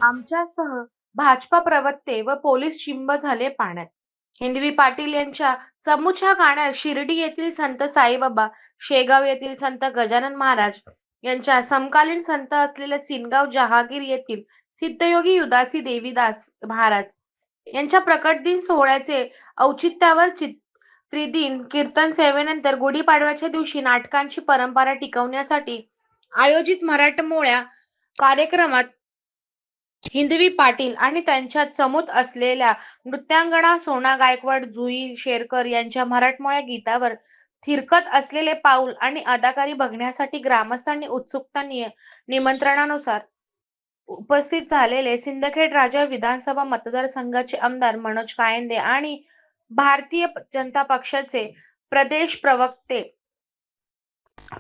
आमच्यासह भाजपा प्रवक्ते व पोलीस चिंब झाले पाण्यात. हिंदवी पाटील यांच्या समूच्या गाण्यात शिर्डी येथील संत साईबाबा, शेगाव येथील संत गजानन महाराज यांच्या समकालीन संत असलेल्या सिनगाव जहागीर येथील सिद्धयोगी उदासी देवीदास महाराज यांच्या प्रकट दिन सोहळ्याचे औचित्यावर त्रिदिन कीर्तन सेवेनंतर गुढीपाडव्याच्या दिवशी नाटकांची परंपरा टिकवण्यासाठी आयोजित मराठमोळ्या कार्यक्रमात हिंदवी पाटील आणि त्यांच्यात चमूत असलेल्या नृत्यांगना सोना गायकवाड, जुई शेरकर यांच्या मराठमोळ्या गीतावर थिरकत असलेले पाऊल आणि अदाकारी बघण्यासाठी ग्रामस्थांनी उत्सुकता निमंत्रणानुसार उपस्थित झालेले सिंदखेड राजा विधानसभा मतदारसंघाचे आमदार मनोज कायंदे आणि भारतीय जनता पक्षाचे प्रदेश प्रवक्ते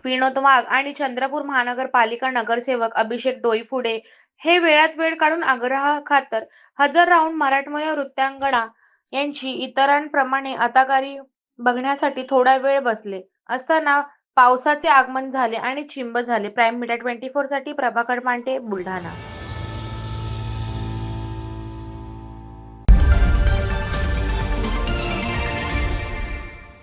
विनोद वाघ आणि चंद्रपूर महानगरपालिका नगरसेवक अभिषेक डोईफोडे हे वेळात वेळ काढून आग्रहाखातर हजर राहून मराठमोळ्या नृत्यांगना यांची इतरांप्रमाणे अदाकारी बघण्यासाठी थोडा वेळ बसले असताना पावसाचे आगमन झाले आणि चिंब झाले. प्राईम मीडिया 24 साठी प्रभाकर पांटे, बुलढाणा.